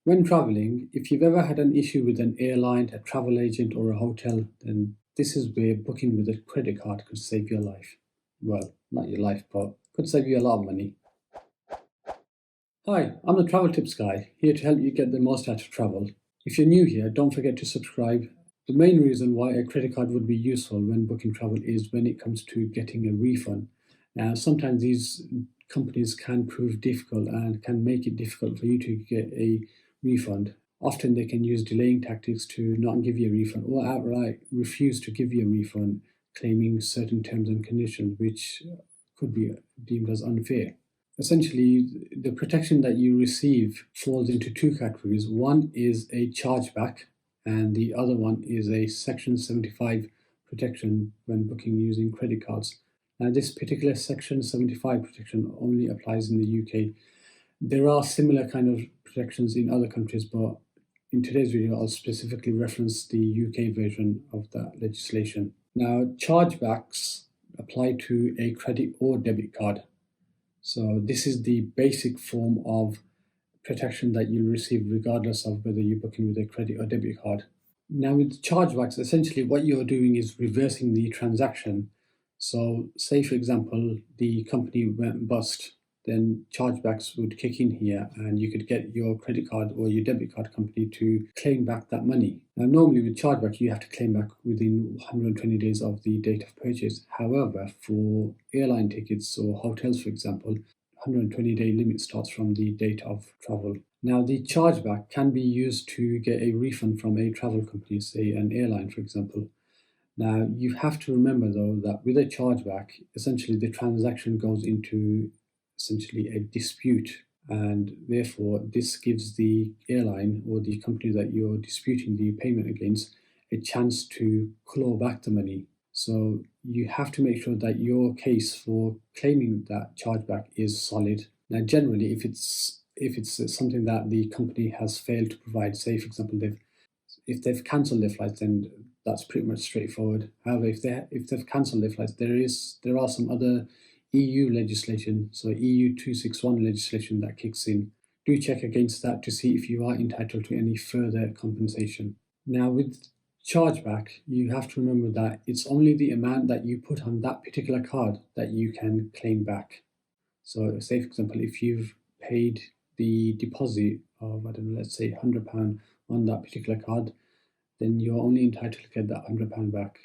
When traveling, if you've ever had an issue with an airline, a travel agent, or a hotel, then this is where booking with a credit card could save your life. Well, not your life, but could save you a lot of money. Hi, I'm the Travel Tips Guy, here to help you get the most out of travel. If you're new here, don't forget to subscribe. The main reason why a credit card would be useful when booking travel is when it comes to getting a refund. Now, sometimes these companies can prove difficult and can make it difficult for you to get a refund. Often they can use delaying tactics to not give you a refund or outright refuse to give you a refund, claiming certain terms and conditions, which could be deemed as unfair. Essentially, the protection that you receive falls into two categories. One is a chargeback, and the other one is a Section 75 protection when booking using credit cards. Now, this particular Section 75 protection only applies in the UK. There are similar kind of protections in other countries, but in today's video, I'll specifically reference the UK version of that legislation. Now, chargebacks apply to a credit or debit card. So this is the basic form of protection that you'll receive regardless of whether you're booking with a credit or debit card. Now with chargebacks, essentially what you're doing is reversing the transaction. So say for example, the company went bust, then chargebacks would kick in here and you could get your credit card or your debit card company to claim back that money. Now normally with chargeback you have to claim back within 120 days of the date of purchase. However, for airline tickets or hotels for example, 120-day limit starts from the date of travel. Now the chargeback can be used to get a refund from a travel company, say an airline for example. Now you have to remember though that with a chargeback, essentially the transaction goes into essentially a dispute, and therefore this gives the airline or the company that you're disputing the payment against a chance to claw back the money. So you have to make sure that your case for claiming that chargeback is solid. Now generally if it's something that the company has failed to provide, say for example if they've cancelled their flights, then that's pretty much straightforward. However, if they've cancelled their flights, there are some other EU legislation, so EU 261 legislation that kicks in. Do check against that to see if you are entitled to any further compensation. Now with chargeback, you have to remember that it's only the amount that you put on that particular card that you can claim back. So say for example, if you've paid the deposit of, I don't know, let's say £100 on that particular card, then you're only entitled to get that £100 back.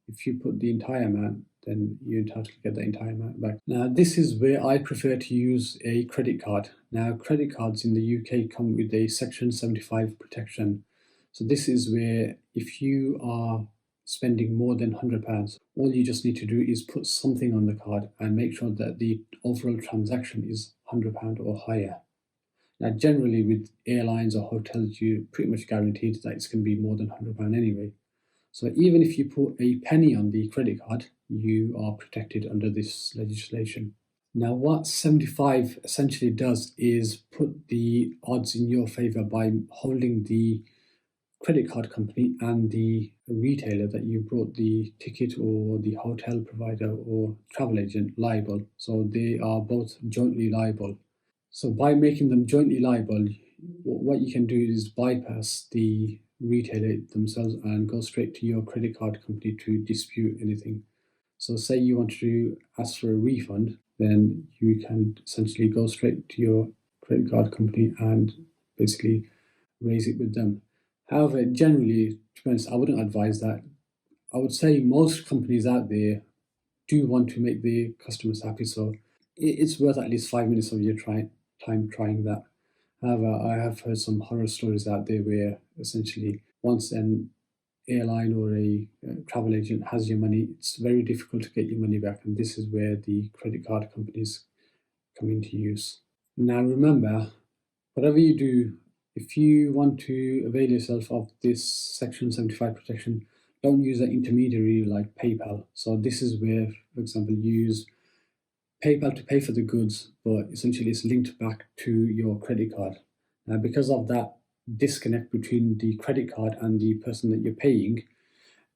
If you put the entire amount, then you're entitled to get the entire amount back. Now, this is where I prefer to use a credit card. Now, credit cards in the UK come with a Section 75 protection. So this is where if you are spending more than £100, all you just need to do is put something on the card and make sure that the overall transaction is £100 or higher. Now, generally with airlines or hotels, you're pretty much guaranteed that it's going to be more than £100 anyway. So even if you put a penny on the credit card, you are protected under this legislation. Now, what 75 essentially does is put the odds in your favor by holding the credit card company and the retailer that you brought the ticket or the hotel provider or travel agent liable. So they are both jointly liable. So by making them jointly liable, what you can do is bypass the retailer themselves and go straight to your credit card company to dispute anything. So say you want to ask for a refund, then you can essentially go straight to your credit card company and basically raise it with them. However, generally, to be honest, I wouldn't advise that. I would say most companies out there do want to make their customers happy, so it's worth at least 5 minutes of your time trying that. However, I have heard some horror stories out there where essentially once an airline or a travel agent has your money, it's very difficult to get your money back, and this is where the credit card companies come into use. Now remember, whatever you do, if you want to avail yourself of this Section 75 protection, don't use an intermediary like PayPal. So this is where, for example, you use PayPal to pay for the goods, but essentially it's linked back to your credit card. Now, because of that disconnect between the credit card and the person that you're paying,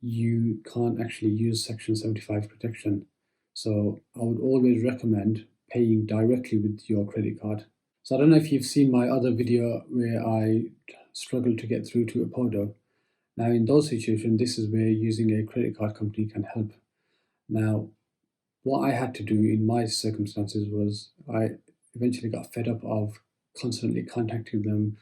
you can't actually use Section 75 protection. So I would always recommend paying directly with your credit card. So I don't know if you've seen my other video where I struggled to get through to Opodo. Now in those situations, this is where using a credit card company can help. Now, what I had to do in my circumstances was I eventually got fed up of constantly contacting them,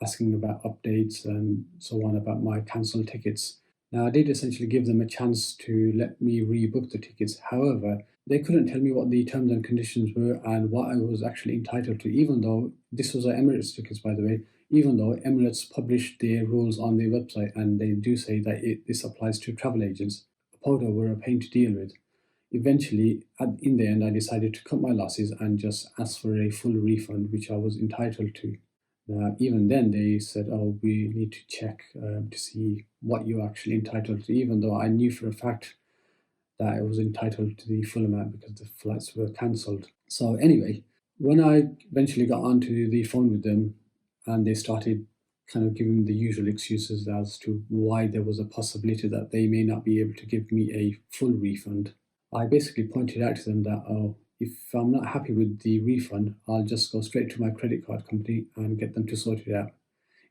asking about updates and so on about my cancelled tickets. Now, I did essentially give them a chance to let me rebook the tickets. However, they couldn't tell me what the terms and conditions were and what I was actually entitled to, even though this was Emirates tickets, by the way, even though Emirates published their rules on their website and they do say that this applies to travel agents. Opodo were a pain to deal with. Eventually, in the end, I decided to cut my losses and just ask for a full refund, which I was entitled to. Even then, they said, "Oh, we need to check to see what you're actually entitled to," even though I knew for a fact that I was entitled to the full amount because the flights were cancelled. So, anyway, when I eventually got onto the phone with them and they started kind of giving the usual excuses as to why there was a possibility that they may not be able to give me a full refund, I basically pointed out to them that, oh, if I'm not happy with the refund, I'll just go straight to my credit card company and get them to sort it out.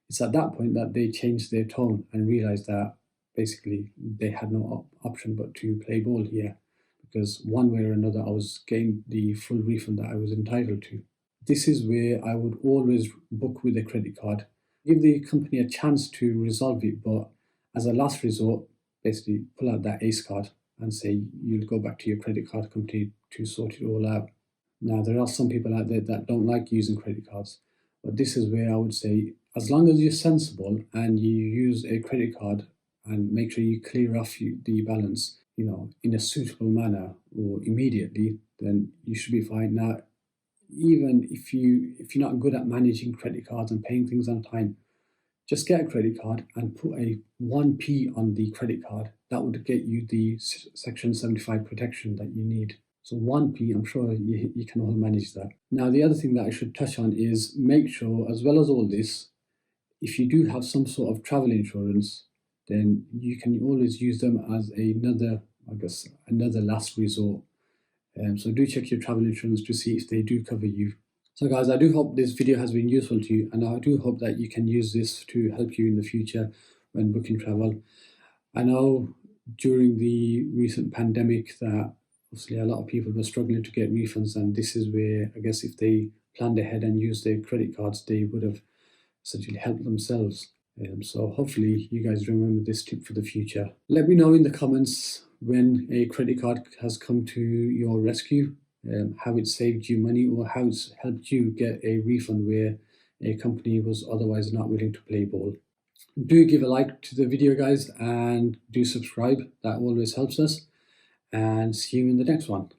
It's at that point that they changed their tone and realized that basically they had no option but to play ball here, because one way or another I was getting the full refund that I was entitled to. This is where I would always book with a credit card. Give the company a chance to resolve it, but as a last resort, basically pull out that ACE card and say you'll go back to your credit card company to sort it all out. Now, there are some people out there that don't like using credit cards, but this is where I would say, as long as you're sensible and you use a credit card and make sure you clear off the balance, in a suitable manner or immediately, then you should be fine. Now, even if you're not good at managing credit cards and paying things on time, just get a credit card and put a 1p on the credit card. That would get you the Section 75 protection that you need. So 1p, I'm sure you can all manage that. Now, the other thing that I should touch on is make sure, as well as all this, if you do have some sort of travel insurance, then you can always use them as another last resort. So do check your travel insurance to see if they do cover you. So guys, I do hope this video has been useful to you, and I do hope that you can use this to help you in the future when booking travel. I know during the recent pandemic that obviously a lot of people were struggling to get refunds, and this is where I guess if they planned ahead and used their credit cards, they would have essentially helped themselves. So hopefully you guys remember this tip for the future. Let me know in the comments when a credit card has come to your rescue, how it saved you money or how it's helped you get a refund where a company was otherwise not willing to play ball. Do give a like to the video, guys, and do subscribe. That always helps us. And see you in the next one.